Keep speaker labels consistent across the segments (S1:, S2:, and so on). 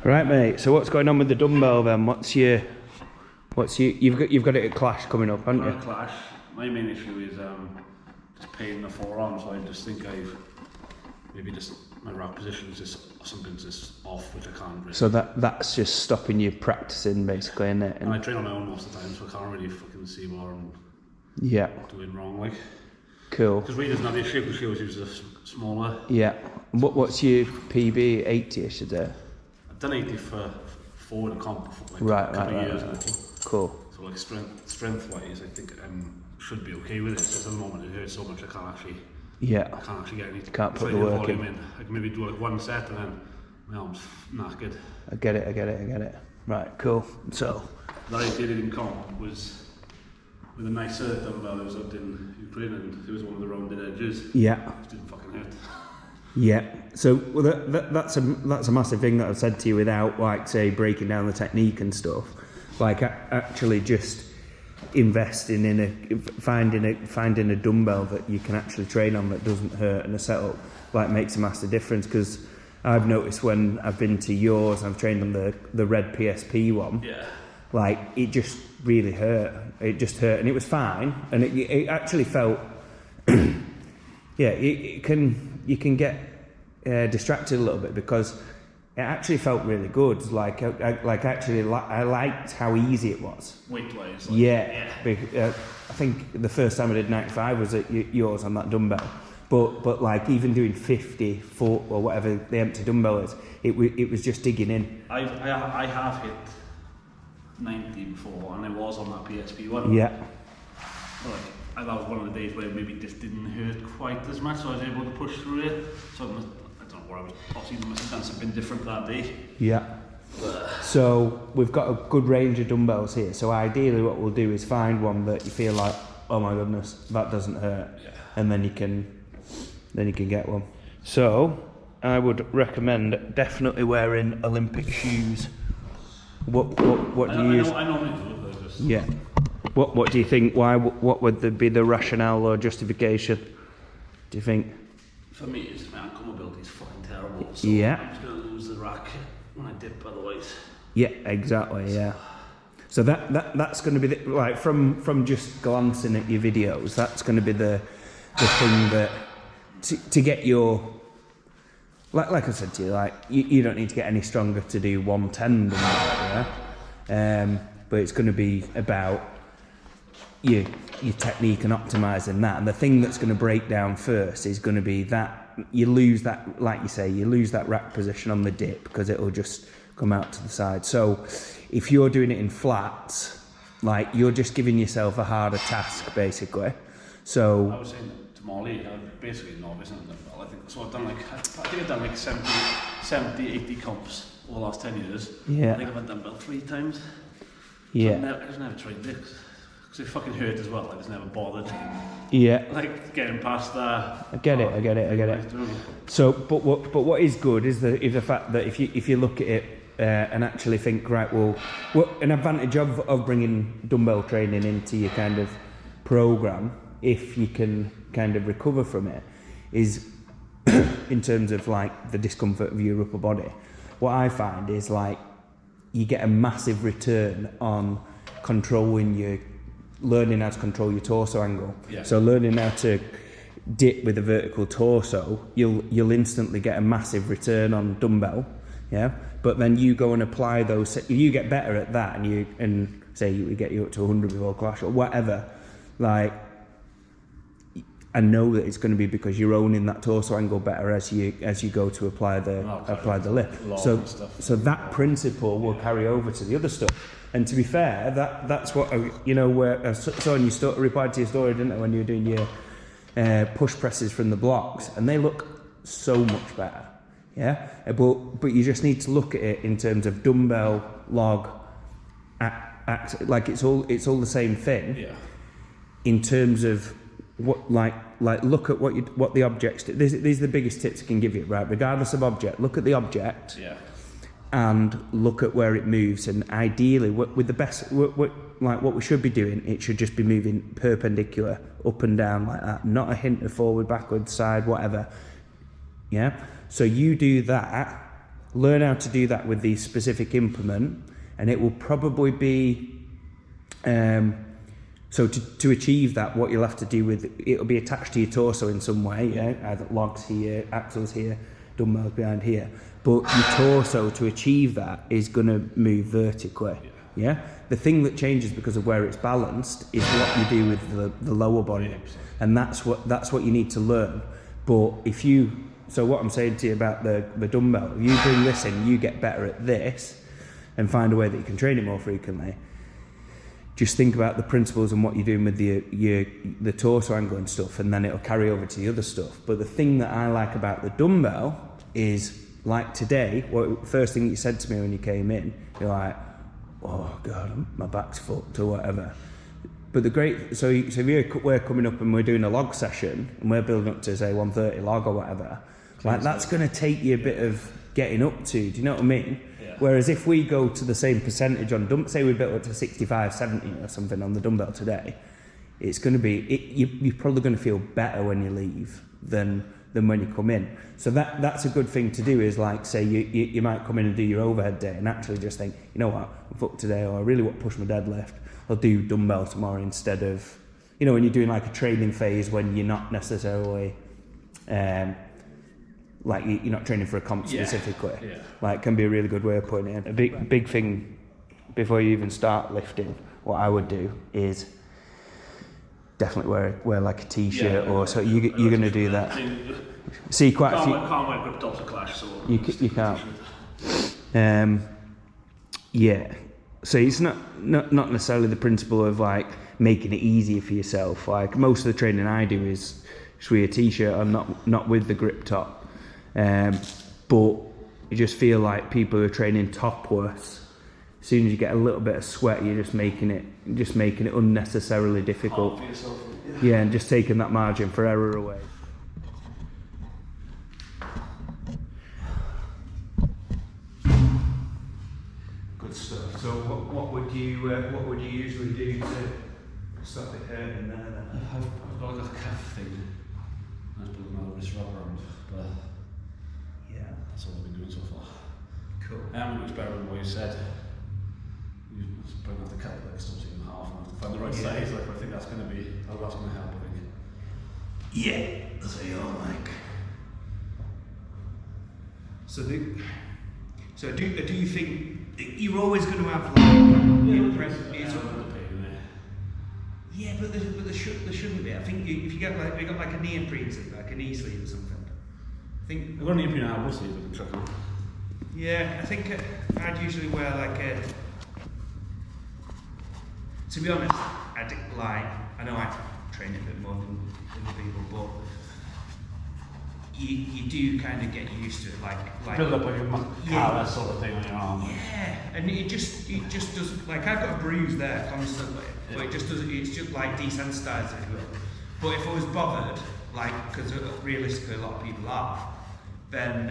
S1: Right, mate. So what's going on with the dumbbell then? You've got it at Clash coming up, haven't you?
S2: Clash. My main issue is just pain the forearm, so I just think my rack position is just something's just off, which I can't really.
S1: So that's just stopping you practicing, basically, isn't it?
S2: And I train on my own most of the time, so I can't really fucking see what I'm doing wrong, like.
S1: Cool.
S2: Because Reed doesn't have the issue, because she always uses a smaller.
S1: Yeah. What's your PB? 80ish, is it?
S2: I've done 80 for forward and comp for like
S1: right,
S2: a couple of years
S1: right.
S2: now.
S1: Cool.
S2: So like strength wise, I think should be okay with it. Just at the moment it hurts so much I can't actually get any.
S1: Can't put the work in.
S2: I can maybe do like one set and then my arm's knackered.
S1: I get it. Right, cool. So
S2: that I did it in comp was with a nicer dumbbell. I was up in Ukraine and it was one of the rounded edges.
S1: Yeah.
S2: It didn't fucking hurt.
S1: Yeah. So that's a massive thing that I've said to you without like say breaking down the technique and stuff. Like actually just investing in finding a dumbbell that you can actually train on that doesn't hurt, and a setup like makes a massive difference. Because I've noticed when I've been to yours, I've trained on the red PSP one.
S2: Yeah.
S1: Like it just really hurt. It just hurt, and it was fine, and it actually felt. Yeah, you can get distracted a little bit because it actually felt really good. Like I liked how easy it was.
S2: Weight-wise.
S1: Yeah. I think the first time I did 95 was at yours on that dumbbell. But like even doing 50, 40 or whatever the empty dumbbell is, it was just digging in.
S2: I have hit 90 before, and I was on that PSP one.
S1: Yeah.
S2: That was one of the days where it maybe just didn't hurt quite as much, so I was able to push through it. So I don't know where I was. Obviously, I must have done something different that day.
S1: Yeah. So we've got a good range of dumbbells here. So ideally, what we'll do is find one that you feel like, oh my goodness, that doesn't hurt, and then you can get one. So I would recommend definitely wearing Olympic shoes. What do you use?
S2: I normally do it.
S1: Yeah. What do you think? What would be the rationale or justification? Do you think?
S2: For me, it's my ankle mobility is fucking terrible. So
S1: yeah.
S2: I'm just gonna lose the rack when I dip otherwise.
S1: Yeah, exactly. Yeah. So that's going to be like from just glancing at your videos, that's going to be the thing that to get your like I said to you, like you don't need to get any stronger to do 110 than that, yeah. But it's going to be about your technique and optimizing that, and the thing that's going to break down first is going to be that you lose that, like you say, you lose that rack position on the dip because it'll just come out to the side. So if you're doing it in flats, like you're just giving yourself a harder task basically. So
S2: I was saying to Molly, I'm basically a novice in Dumbbell. I think so. I've done like 70, 80 comps over the last 10 years.
S1: Yeah.
S2: I think I've done Dumbbell 3 times.
S1: Yeah.
S2: So I just never tried it because it fucking hurt as well. I just never bothered.
S1: Yeah.
S2: Like getting past that.
S1: I get it. So, but what is good is the fact that if you look at it and actually think, right, well, what an advantage of bringing dumbbell training into your kind of program, if you can kind of recover from it, is in terms of like the discomfort of your upper body. What I find is like you get a massive return on learning how to control your torso angle.
S2: Yeah.
S1: So learning how to dip with a vertical torso, you'll instantly get a massive return on dumbbell, yeah. But then you go and apply those, you get better at that, and say we get you up to 100 before Clash or whatever. Like, I know that it's going to be because you're owning that torso angle better as you go to apply the lift. So that principle will carry over to the other stuff. And to be fair, that's what where I saw in your replied to your story, didn't I, when you were doing your push presses from the blocks, and they look so much better. Yeah, but you just need to look at it in terms of dumbbell, log, like it's all the same thing.
S2: Yeah.
S1: In terms of what like look at what the objects do. These are the biggest tips I can give you, right? Regardless of object, look at the object.
S2: Yeah.
S1: And look at where it moves, and ideally with the best like what we should be doing, it should just be moving perpendicular up and down like that, not a hint of forward, backward, side, whatever. Yeah. So you do that, learn how to do that with the specific implement, and it will probably be, so to achieve that, what you'll have to do with, it'll be attached to your torso in some way, yeah? Either logs here, axles here, dumbbells behind here. But your torso, to achieve that, is going to move vertically, yeah? The thing that changes because of where it's balanced is what you do with the lower body. And that's what you need to learn. But if you, so what I'm saying to you about the dumbbell, if you bring this in, you get better at this, and find a way that you can train it more frequently. Just think about the principles and what you're doing with the torso angle and stuff, and then it'll carry over to the other stuff. But the thing that I like about the dumbbell is, like today, what first thing you said to me when you came in, you're like, oh God, my back's fucked or whatever. But so if we're coming up and we're doing a log session and we're building up to say 130 log or whatever, like that's going to take you a bit of getting up to, do you know what I mean? Yeah. Whereas if we go to the same percentage on dumbbell, say we built up to 65, 70 or something on the dumbbell today, it's going to be, you're probably going to feel better when you leave than when you come in. So that's a good thing to do, is like, say you might come in and do your overhead day and actually just think, you know what, I'm fucked today, or I really want to push my deadlift, I'll do dumbbell tomorrow instead of, you know, when you're doing like a training phase when you're not necessarily, like you're not training for a comp specifically. Yeah. Like, can be a really good way of putting it in. A big thing before you even start lifting, what I would do is definitely wear like a t-shirt, or so you're going to do that. See quite a few.
S2: Can't wear grip tops to clash, so
S1: you can't. Yeah. So it's not necessarily the principle of like making it easier for yourself. Like most of the training I do is just wear a t-shirt. I'm not with the grip top. But you just feel like people who are training topless, as soon as you get a little bit of sweat, you're just making it unnecessarily difficult. Yeah, and just taking that margin for error away. Good stuff. So what would you usually do to stop it hurting there then?
S2: I've got like a calf thing. I was putting my wrist wrap around, but yeah, that's all I've been doing so far. Cool. I'm going to experiment what you said. You bring off the kettlebell like something in half and find the right size. Like, I think that's going to help. I think.
S1: Yeah, that's what you're like. So do you think you're always going to have like yeah, but there shouldn't be. I think if you got like a neoprene sleeve, like a knee sleeve or something. I think
S2: I've got a neoprene elbow sleeve I can chuck on.
S1: Yeah, I think I'd usually wear like a. To be honest, I know I train a bit more than other people, but you do kind of get used to it, like
S2: build up like a that sort of thing on your arm.
S1: Yeah, and it just does. Like I've got a bruise there constantly, but it just does. It's just like desensitised, if you will. But if I was bothered, like, because realistically a lot of people are, then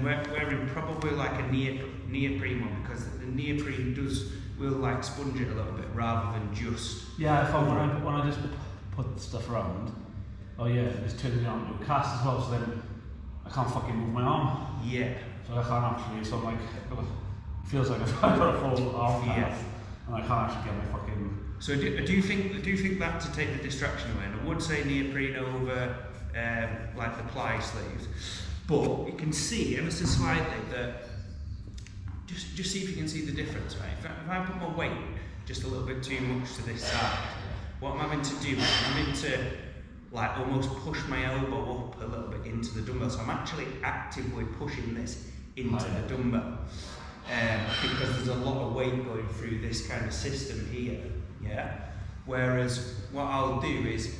S1: wearing probably like a neoprene one, because the neoprene will like sponge it a little bit rather than just.
S2: Yeah, when I just put stuff around. Oh yeah, it's turning it on to a cast as well, so then I can't fucking move my arm.
S1: Yeah.
S2: So I can't actually, so I'm like, it feels like I've got a full arm cast, and I can't actually get my fucking.
S1: So I do think that to take the distraction away, and I would say neoprene over like the ply sleeves, but you can see ever so slightly that. Just see if you can see the difference, right? If I put my weight just a little bit too much to this side, what I'm having to do is I'm having to like almost push my elbow up a little bit into the dumbbell. So I'm actually actively pushing this into the dumbbell because there's a lot of weight going through this kind of system here, yeah? Whereas what I'll do is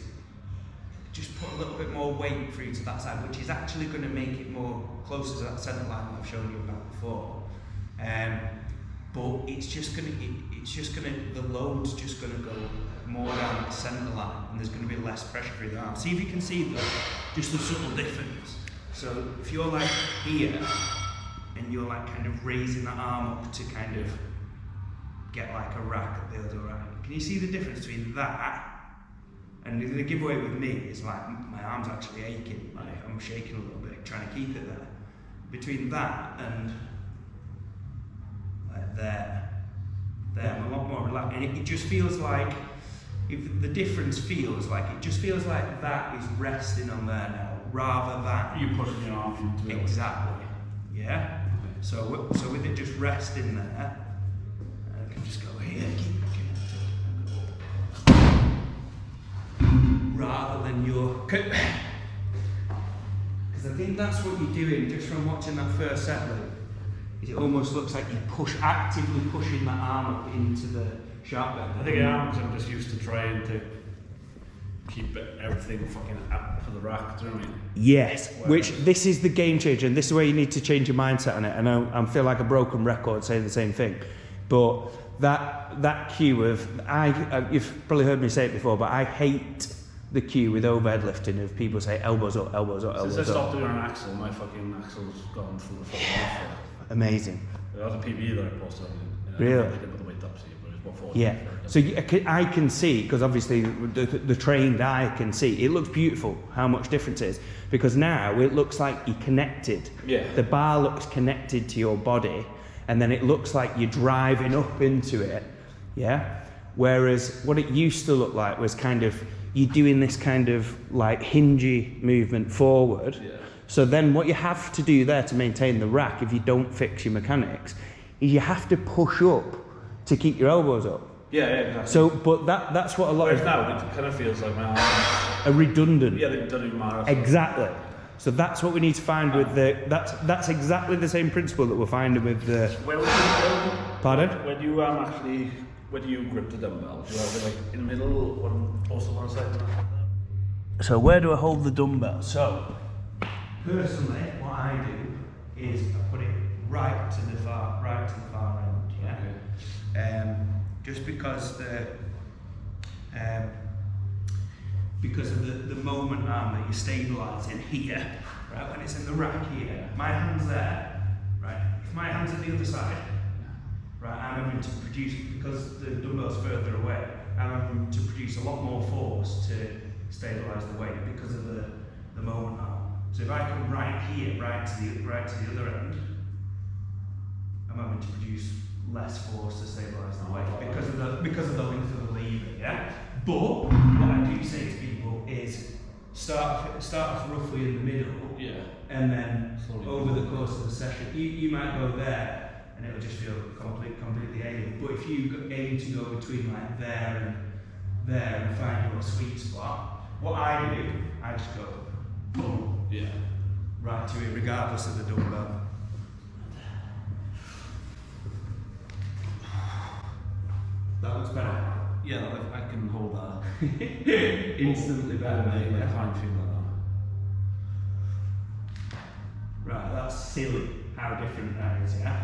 S1: just put a little bit more weight through to that side, which is actually going to make it more closer to that centre line that I've shown you about before. But it's just gonna, the load's just gonna go more down the centre line, and there's gonna be less pressure through the arm. See if you can see just the subtle difference. So if you're like here, and you're like kind of raising the arm up to kind of get like a rack at the other end, can you see the difference between that? And the giveaway with me is like my arm's actually aching, like I'm shaking a little bit, trying to keep it there. between that and like there, I'm a lot more relaxed, and it just feels like, if the difference feels like, it just feels like that is resting on there now, rather than
S2: you pushing your arms into it.
S1: Exactly. Yeah. So with it just resting there, I can just go here, keep rather than your. Because I think that's what you're doing just from watching that first set loop. Is it almost looks like you actively pushing that arm up into the sharp bend.
S2: I think I'm just used to trying to keep everything fucking up for the rack, do you know what I mean?
S1: Yes, which this is the game changer, and this is where you need to change your mindset on it. And I feel like a broken record saying the same thing, but that cue of you've probably heard me say it before, but I hate the cue with overhead lifting of people say elbows up, elbows up, elbows up.
S2: Since I stopped doing an axle, my fucking axle's gone through the fucking roof.
S1: Amazing.
S2: There's a PB that I posted on it.
S1: Really?
S2: I didn't put the weight up, see, but it's what 40.
S1: Yeah. So I can see, because obviously the trained eye can see, it looks beautiful how much difference it is, because now it looks like you're connected.
S2: Yeah.
S1: The bar looks connected to your body, and then it looks like you're driving up into it. Yeah. Whereas what it used to look like was kind of, you're doing this kind of like hingy movement forward.
S2: Yeah.
S1: So then what you have to do there to maintain the rack, if you don't fix your mechanics, is you have to push up to keep your elbows up.
S2: Yeah, exactly.
S1: So, but that's what a lot
S2: Whereas
S1: of
S2: now it kind of feels like my arms
S1: are redundant.
S2: Yeah, they've done it more.
S1: Exactly. So that's what we need to find with the. That's exactly the same principle that we're finding with the.
S2: Where would you
S1: Pardon?
S2: When you actually, when you grip the dumbbell, do you have it like in the middle, also one side?
S1: So where do I hold the dumbbell? So personally, what I do is I put it right to the far end. Yeah. Okay. Just because of the moment arm that you're stabilising here, right? When it's in the rack here, my hand's there, right? If my hand's at the other side, right, I'm having to produce, because the dumbbell's further away, I'm having to produce a lot more force to stabilise the weight because of the moment arm. So if I come right here, right to the other end, I'm having to produce less force to stabilise the weight because of the length of the lever, yeah? But what I do say to people is start off roughly in the middle,
S2: yeah,
S1: and then over the course of the session, you might go there and it'll just feel completely alien. But if you aim to go between like there and find your sweet spot, what I do, I just go boom,
S2: yeah,
S1: right to it, regardless of the dumbbell. That looks better.
S2: Yeah, I can hold that.
S1: Instantly better, mate.
S2: I can't feel that now.
S1: Right, that's silly how different that is, yeah?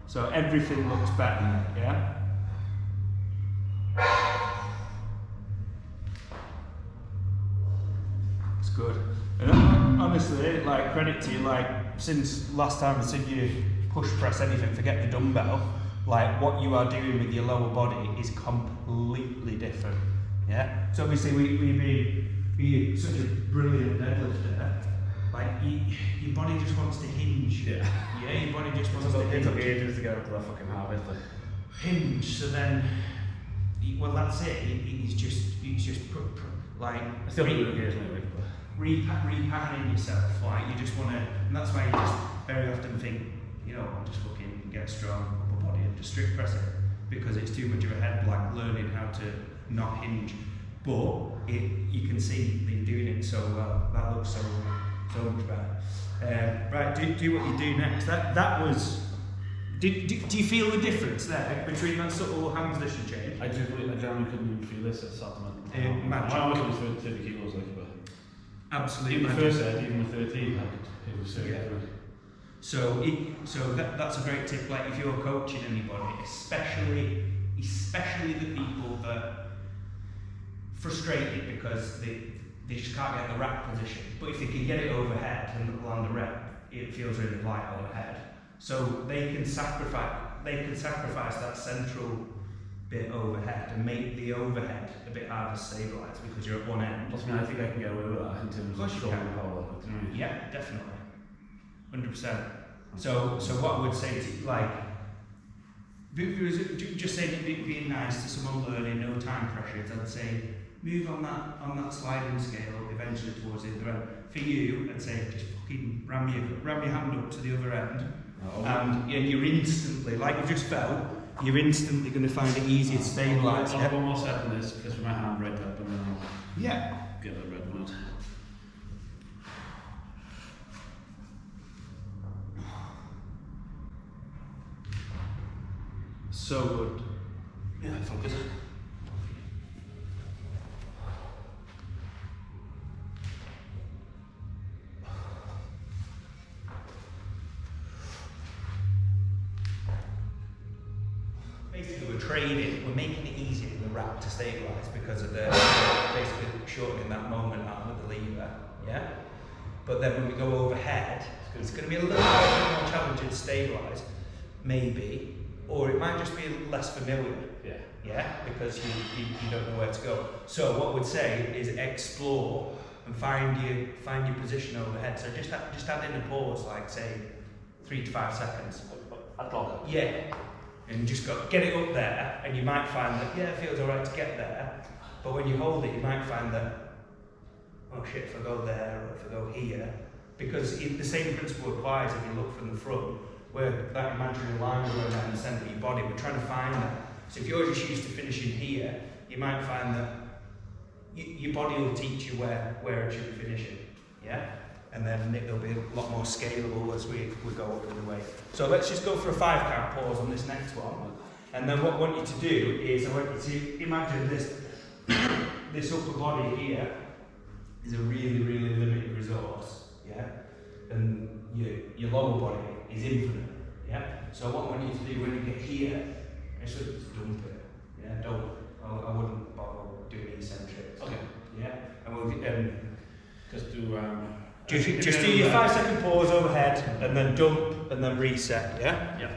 S1: So everything looks better, yeah? It's good. And honestly, like, credit to you, like, since last time I seen you push press anything, forget the dumbbell, like what you are doing with your lower body is completely different. Yeah. So obviously we such a brilliant deadlifter, like your body just wants to hinge.
S2: Yeah.
S1: Yeah, your body just wants to hinge.
S2: It took ages to get up to that fucking habit.
S1: Hinge, so then well that's it. It's just like
S2: I still do it occasionally, but
S1: repatterning yourself, like you just want to, and that's why you just very often think, you know, I'll just fucking get a strong upper body and just strict press it, because it's too much of a head blank learning how to not hinge. But you can see that you're doing it so well. That looks so much better. Right, do what you do next. That was. Do you feel the difference there between that subtle hand position change?
S2: I generally couldn't even feel this at supplement.
S1: Magic.
S2: I was looking for 30 kilos, like, but
S1: Absolutely.
S2: even the first set, even with 13, like, it was so
S1: Yeah. So that's a great tip. Like if you're coaching anybody, especially the people that frustrated because they just can't get the rack position. But if they can get it overhead and land a rep, it feels really light overhead. So they can sacrifice that central bit overhead and make the overhead a bit harder to stabilise because you're at one end.
S2: Plus, I mean, I think I can get away with that in terms of shoulder power.
S1: Yeah, definitely. 100%. So what I would say to like, just saying it being nice to someone learning, no time pressures, I'd say move on that sliding scale eventually towards the other end. For you, I'd say just fucking ram your hand up to the other end, and you're instantly, like you just felt, you're instantly going to find it easier to stabilise.
S2: I'll one more step on this because with my hand right up and then I'll get the red one out.
S1: So good.
S2: Yeah, I felt good.
S1: Basically, we're trading, we're making it easier for the wrap to stabilise because of the basically shortening that moment out with the lever, yeah? But then when we go overhead, it's going to be a little bit more challenging to stabilise, maybe, or it might just be less familiar, yeah? Because you don't know where to go. So what we'd say is explore and find your position overhead. So just add in a pause, like say 3 to 5 seconds. Yeah. And just get it up there, and you might find that, it feels alright to get there, but when you hold it, you might find that, oh shit, if I go there, or if I go here, because the same principle applies if you look from the front, where that imaginary line going down the centre of your body, we're trying to find that. So if you're just used to finishing here, you might find that your body will teach you where it should be finishing, yeah? And then it'll be a lot more scalable as we go up in the way. So let's just go for a 5 count pause on this next one. And then what I want you to do is, I want you to imagine this upper body here is a really, really limited resource, yeah? And your lower body is infinite, yeah? So what I want you to do when you get here, is just dump it, yeah? I wouldn't bother doing eccentrics.
S2: Okay.
S1: Yeah? And we'll
S2: just do
S1: Just do your 5 second pause overhead and then dump and then reset, yeah?
S2: Yeah.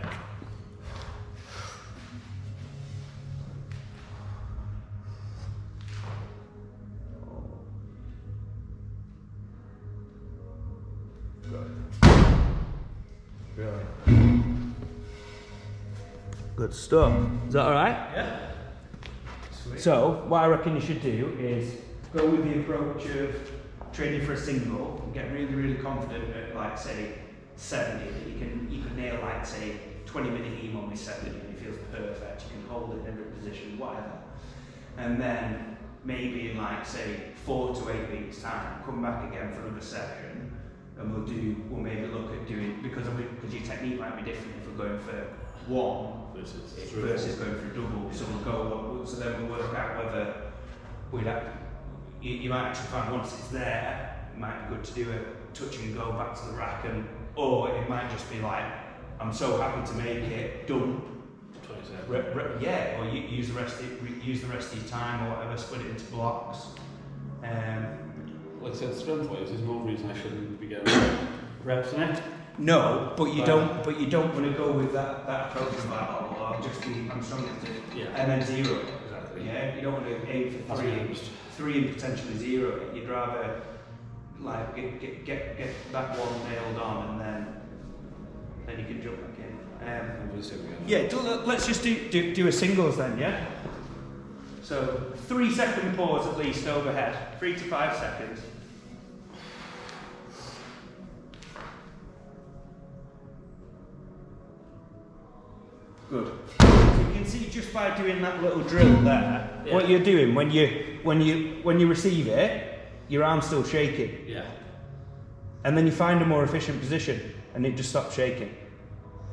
S1: Good stuff. Is that alright?
S2: Yeah. Sweet.
S1: So, what I reckon you should do is go with the approach of training for a single and get really, really confident at, like, say, 70, that you can nail, like, say, 20-minute EMOM with 70 and it feels perfect. You can hold it in every position, whatever. And then maybe in, like, say, 4 to 8 weeks' time, come back again for another session, and we'll maybe look at doing, because your technique might be different if we're going for one versus going for double. So so then we'll work out whether you might actually find once it's there, it might be good to do a touch and go back to the rack, or it might just be like, I'm so happy to make it dump. Or use the rest of your time or whatever, split it into blocks.
S2: Like I said, strength-wise, there's no reason I shouldn't be getting reps in it.
S1: No, but you don't want to go with that approach of like, I'm strong and then 0.
S2: Exactly.
S1: Yeah, you don't want to aim for 3 and potentially 0. You'd rather like get that one nailed on, and then you can jump back in. Let's just do a singles then, yeah? So 3 second pause at least overhead, 3 to 5 seconds. Good. So you can see just by doing that little drill there, what you're doing when you receive it, your arm's still shaking.
S2: Yeah.
S1: And then you find a more efficient position, and it just stops shaking.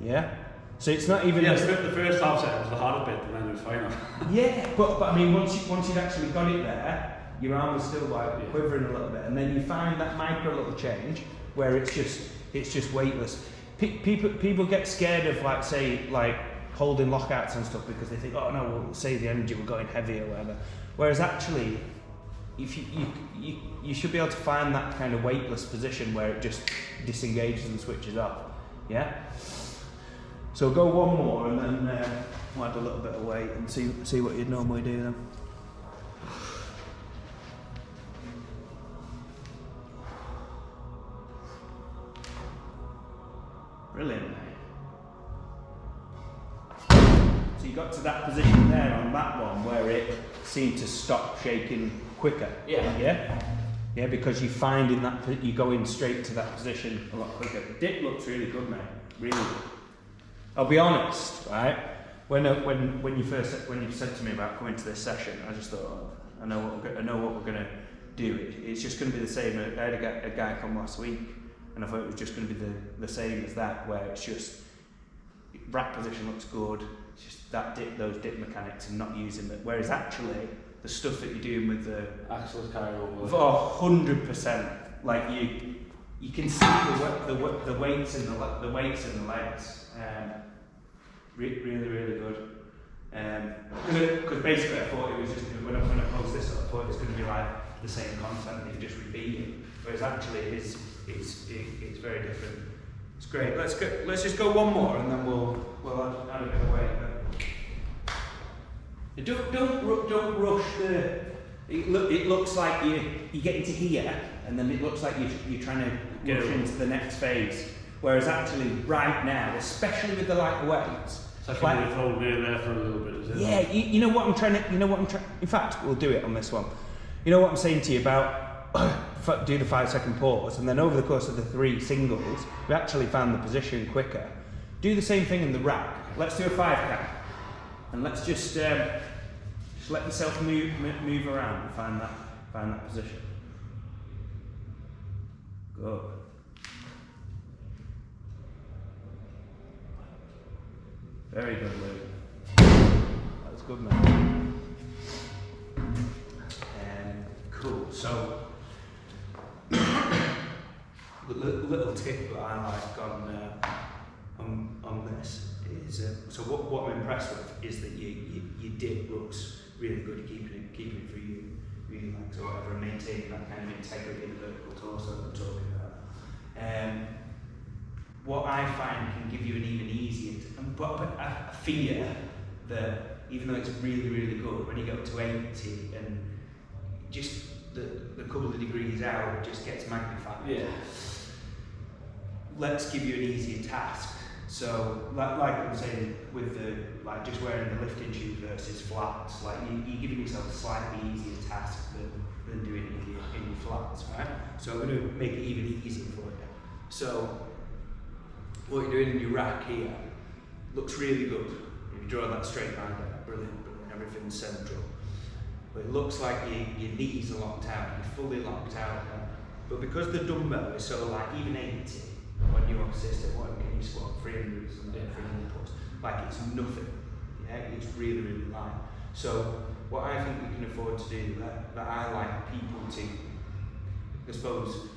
S1: Yeah. So it's not even.
S2: Yeah, the first half set was the harder bit, and then it was fine.
S1: Yeah, but I mean, once you'd actually got it there, your arm was still like quivering a little bit, and then you find that micro little change where it's just weightless. People get scared of like holding lockouts and stuff because they think, oh no, we'll save the energy, we're going heavy or whatever. Whereas actually, if you should be able to find that kind of weightless position where it just disengages and switches off. Yeah. So go one more and then we'll add a little bit of weight and see what you'd normally do then. Brilliant. So you got to that position there on that one where it seemed to stop shaking quicker.
S2: Yeah.
S1: Yeah? Yeah, because you're finding that you're going straight to that position a lot quicker. The dip looks really good, mate. Really good. I'll be honest, right? When you said to me about coming to this session, I just thought, oh, I know what we're gonna do. It's just gonna be the same. I had a guy come last week, and I thought it was just gonna be the same as that, where it's just rack position looks good. It's just that those dip mechanics and not using it. Whereas actually, the stuff that you're doing with the
S2: axles carry over.
S1: For 100%, like you can see the weights in the legs. Really good. Because basically I thought it was just when I posed this up, I thought it was going to be like the same content that you just repeating. Whereas actually it's very different. It's great. Let's just go one more and then we'll add a bit of weight. Don't rush the. It looks like you get into here and then it looks like you're trying to rush into the next phase. Whereas actually right now, especially with the lighter weights,
S2: it's like you've hold me there for a little bit, is it?
S1: Yeah, you know what I'm trying. In fact, we'll do it on this one. You know what I'm saying to you about do the 5 second pause, and then over the course of the 3 singles, we actually found the position quicker. Do the same thing in the rack. Let's do a 5 count, and let's just let yourself move around and find that position. Good. Very good, Luke. That was good, man. Cool. So, little tip that I like on this is so what I'm impressed with is that your dip looks really good. You're keeping it for you, really legs or whatever, and maintaining that kind of integrity in the vertical torso that I'm talking about. What I find can give you an even easier, but I fear that even though it's really good, when you go to 80 and just the couple of degrees out, it just gets magnified.
S2: Yeah.
S1: Let's give you an easier task. So, like I'm saying, with just wearing the lifting shoes versus flats, like you're giving yourself a slightly easier task than doing it in your flats, right? So I'm going to make it even easier for you. So, what you're doing in your rack here looks really good. If you draw that straight line down, brilliant, everything's central. But it looks like your knees are locked out, you're fully locked out now. But because the dumbbell is so like even 80 on your system, what can you squat? 300 and 300 plus. Like it's nothing. Yeah, it's really light. So what I think we can afford to do that I like people to, I suppose,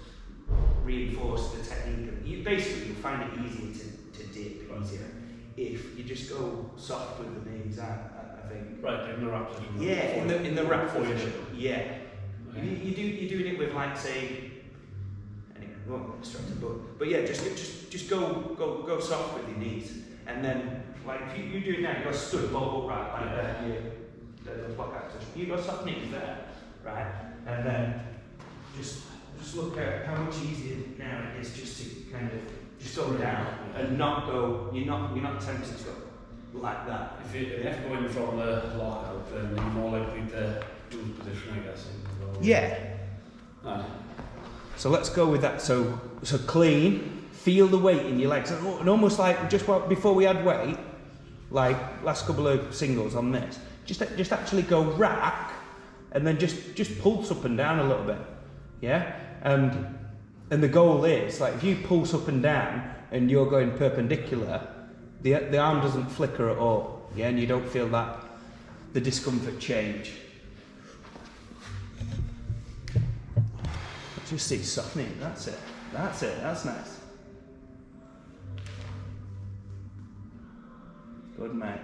S1: reinforce the technique. You basically find it easier to dip easier if you just go soft with the knees. I think. Right in the rack position. Yeah, in the rack position. Yeah. Okay. You're doing it with like say. Anyway, I won't get distracted, but yeah, just go soft with your knees, and then like if you do it now, you got stood bolt upright like that. The block out position. You got soft knees there, right, and then just look at how much easier now it is just to kind of just go down and not go. You're not tempted to go like that.
S2: If you're going from the lockout, then you're more likely to lose position, I guess.
S1: Yeah. So let's go with that. So clean. Feel the weight in your legs, and almost like just before we add weight, like last couple of singles on this. Just actually go rack, and then just pulse up and down a little bit. Yeah. And the goal is like if you pulse up and down and you're going perpendicular, the arm doesn't flicker at all. Yeah, and you don't feel the discomfort change. Just see softening. That's it. That's nice. Good, mate.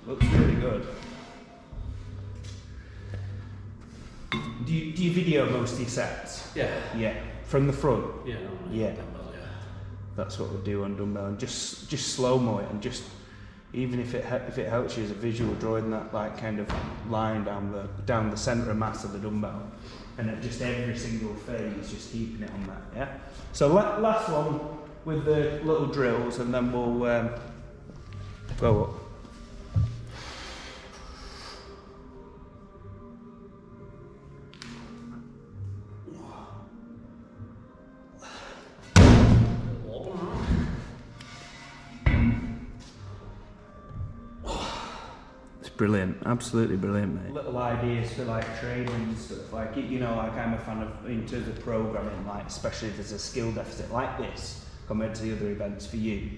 S1: Looks really good. Do you video most of your sets?
S2: Yeah.
S1: Yeah. From the front?
S2: Yeah.
S1: Yeah.
S2: Dumbbell, yeah.
S1: That's what we'll do on dumbbell, and just slow-mo it and just even if it helps you as a visual, drawing that like kind of line down the centre of mass of the dumbbell, and at just every single phase, just keeping it on that. Yeah. So last one with the little drills, and then we'll go up. Brilliant, absolutely brilliant, mate. Little ideas for like training and stuff, like, you know, like I'm a fan of, in terms of programming, like especially if there's a skill deficit like this compared to the other events for you,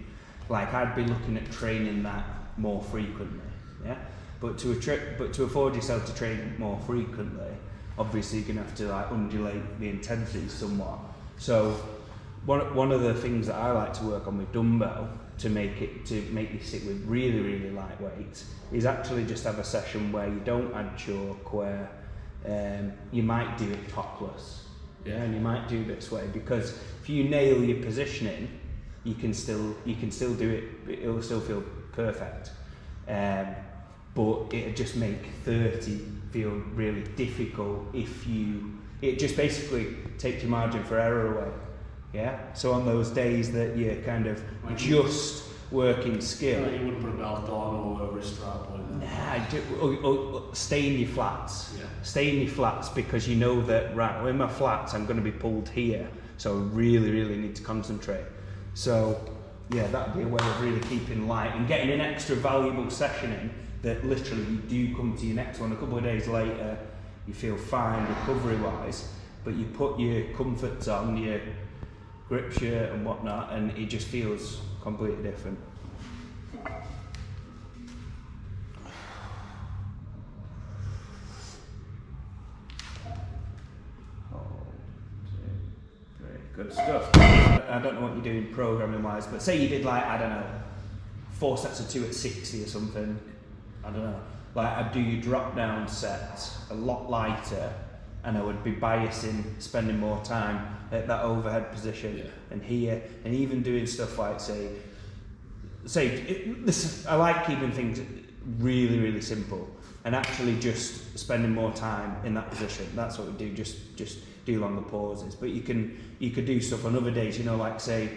S1: like I'd be looking at training that more frequently, yeah. But to afford yourself to train more frequently, obviously you're gonna have to like undulate the intensity somewhat. So one of the things that I like to work on with dumbbell to make you sit with really, really light weights is actually just have a session where you don't add chalk, where you might do it topless, yeah, and you might do it this way, because if you nail your positioning, you can still do it. It'll still feel perfect, but it'll just make 30 feel really difficult if it just basically takes your margin for error away. Yeah, so on those days that you're kind of just working skill,
S2: you wouldn't put a belt on or over a strap like that.
S1: Nah, stay in your flats.
S2: Yeah.
S1: Stay in your flats, because you know that, right, well, in my flats I'm going to be pulled here, so I really, really need to concentrate. So yeah, that'd be a way of really keeping light and getting an extra valuable session in, that literally you do come to your next one a couple of days later, you feel fine recovery wise, but you put your comforts on, your grip shirt and whatnot, and it just feels completely different. Good stuff. I don't know what you're doing programming wise, but say you did like, I don't know, 4 sets of 2 at 60 or something, I don't know, like I'd do your drop down sets a lot lighter, and I would be biasing, spending more time at that overhead position, yeah, and here, and even doing stuff like I like keeping things really, really simple, and actually just spending more time in that position. That's what we do, just do longer pauses. But you could do stuff on other days, you know, like say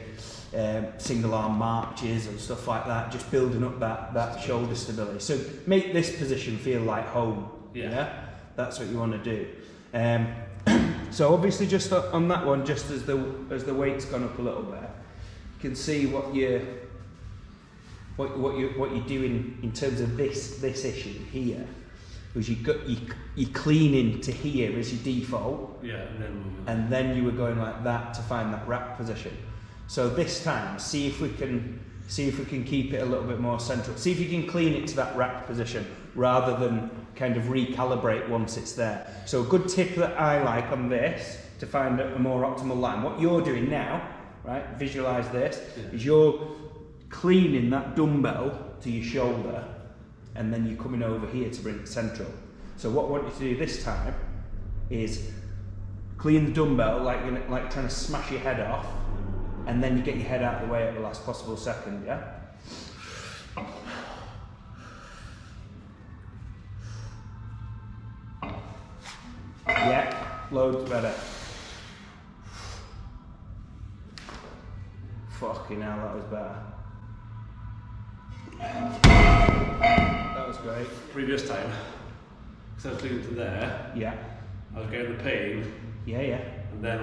S1: single arm marches and stuff like that, just building up that shoulder stability. So make this position feel like home. Yeah? That's what you want to do. So obviously just on that one, just as the weight's gone up a little bit, you can see what you're doing in terms of this issue here, because you cleaning to here as your default,
S2: yeah,
S1: and then you were going like that to find that rack position. So this time, see if we can keep it a little bit more central. See if you can clean it to that rack position rather than kind of recalibrate once it's there. So a good tip that I like on this to find a more optimal line, what you're doing now, right, visualize this, is you're cleaning that dumbbell to your shoulder, and then you're coming over here to bring it central. So what I want you to do this time is clean the dumbbell like you're like trying to smash your head off, and then you get your head out of the way at the last possible second, yeah? Yeah, loads better. Fucking hell, that was better. That was great.
S2: Previous time, because I was cleaning to there,
S1: yeah,
S2: I was getting the pain,
S1: yeah,
S2: and then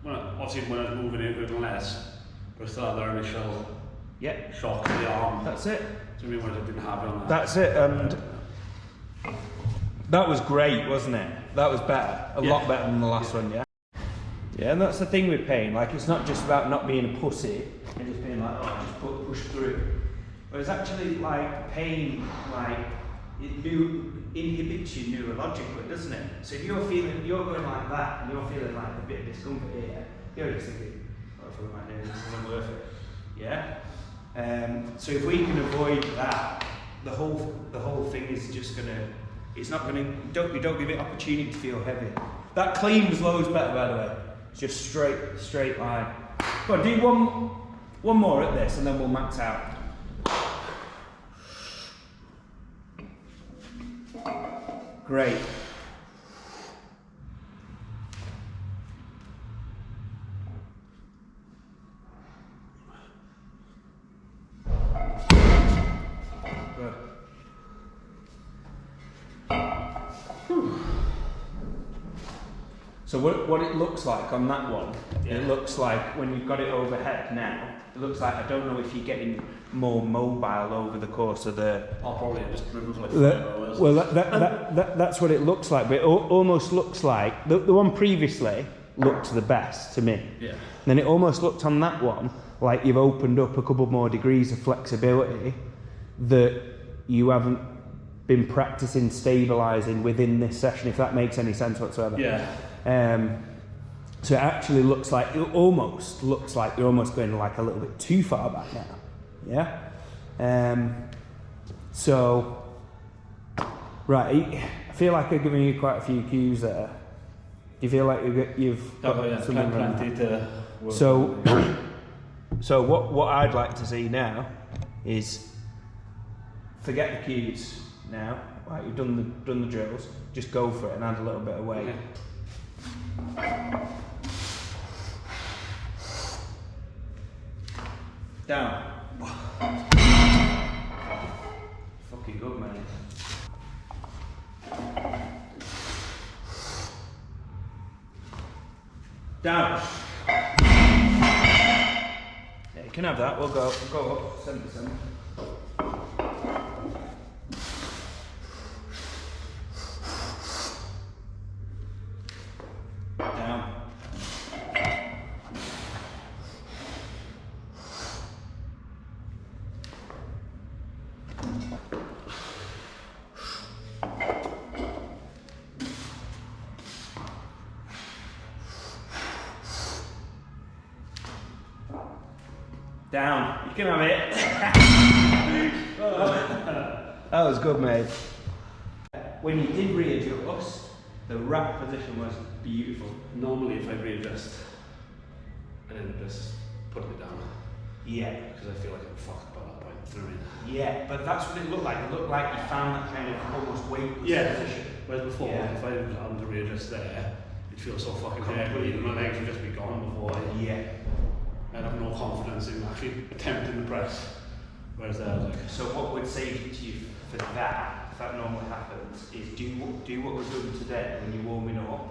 S2: obviously when I was moving it a little less, but still had the initial shock to the arm.
S1: That's it.
S2: So I mean, when I didn't have it on that.
S1: That's it, and that was great, wasn't it? That was better, a lot better than the last one, yeah? Yeah, and that's the thing with pain, like it's not just about not being a pussy and just being like, oh, just push through. Whereas actually, like, pain, like, it inhibits you neurologically, doesn't it? So if you're going like that, and you're feeling like a bit of discomfort here, you're just thinking, what am I doing? This isn't worth it. Yeah? So if we can avoid that, the whole thing is just gonna, it's not gonna, you don't give it opportunity to feel heavy. That clean was loads better, by the way. It's just straight line. Go on, do one more at this, and then we'll max out. Great. Good. So what it looks like on that one, it looks like when you've got it overhead now, it looks like, I don't know if you're getting more mobile over the course of the...
S2: I'll probably just move like 5 hours.
S1: Well, that's what it looks like, but it almost looks like, the one previously looked the best to me.
S2: Yeah.
S1: Then it almost looked on that one like you've opened up a couple more degrees of flexibility that you haven't been practicing stabilising within this session, if that makes any sense whatsoever.
S2: Yeah.
S1: So it actually looks like, it almost looks like you're almost going like a little bit too far back now. Yeah? So, right, I feel like I've given you quite a few cues there. Do you feel like you've got something
S2: plenty to work
S1: So, so what I'd like to see now is forget the cues now. Right, you've done the drills. Just go for it and add a little bit of weight.
S2: Okay.
S1: Down. Fucking good, man. Down. Yeah, you can have that. We'll go up 7%. Down. Down. You can have it. That was good, mate. When you did readjust, the rack position was beautiful.
S2: Normally, if I readjust, I end up just putting it down.
S1: Yeah.
S2: Because I feel like I'm fucked by that point. Do you know what I mean?
S1: Yeah, but that's what it looked like. It looked like you found that kind of almost weightless position.
S2: Whereas before,
S1: Yeah.
S2: if I was having to readjust there, it'd feel so fucking heavy and my legs would just be gone before I'd have no confidence in actually attempting the press. Whereas there, like...
S1: So what would say to you for that, if that normally happens, is do what we've done today when you're warming up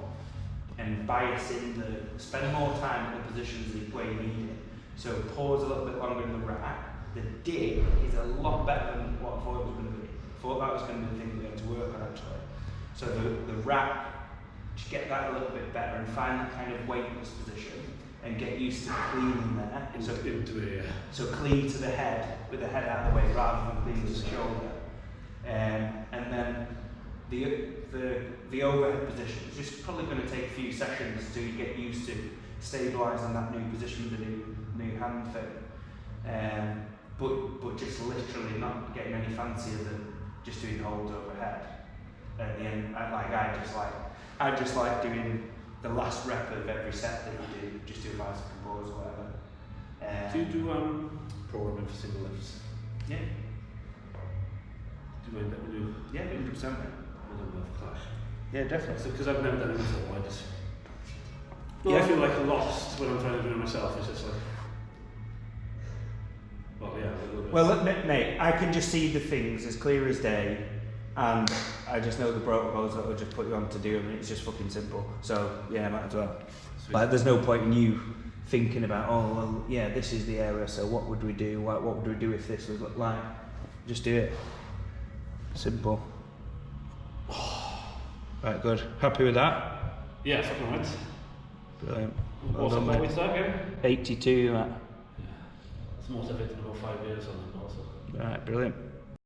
S1: and bias in spend more time in the positions where you need it. So pause a little bit longer in the rack. The dip is a lot better than what I thought it was going to be. I thought that was going to be the thing we're going to work on actually. So the rack, just get that a little bit better and find that kind of weightless position and get used to cleaning there. So clean to the head, with the head out of the way rather than clean to the shoulder. And then the overhead position is just probably going to take a few sessions to get used to stabilising that new position with the new hand thing. But just literally not getting any fancier than just doing holds overhead. At the end, I just like doing the last rep of every set that you do, just do biceps and pause or whatever.
S2: Do you do programming for single lifts?
S1: Yeah.
S2: Do you mind that we do?
S1: Yeah, 100%.
S2: I don't know if clash.
S1: Yeah, definitely.
S2: Because I've never done it before, I just...
S1: Yeah.
S2: I feel like lost when I'm trying to do it myself. It's just like... Well, yeah, a little bit.
S1: Well, mate, I can just see the things as clear as day, and I just know the protocols that will just put you on to do them, and it's just fucking simple. So, yeah, might as well.
S2: Sweet.
S1: Like, there's no point in you thinking about, oh, well, yeah, this is the area, so what would we do? What would we do if this was like? Just do it. Simple. Right, good. Happy with that?
S2: Yeah, fucking right.
S1: Brilliant.
S2: What's
S1: done,
S2: the
S1: mate.
S2: weight start again?
S1: 82, that.
S2: Yeah. It's the most I've hit in about 5 years on it also.
S1: Right, brilliant.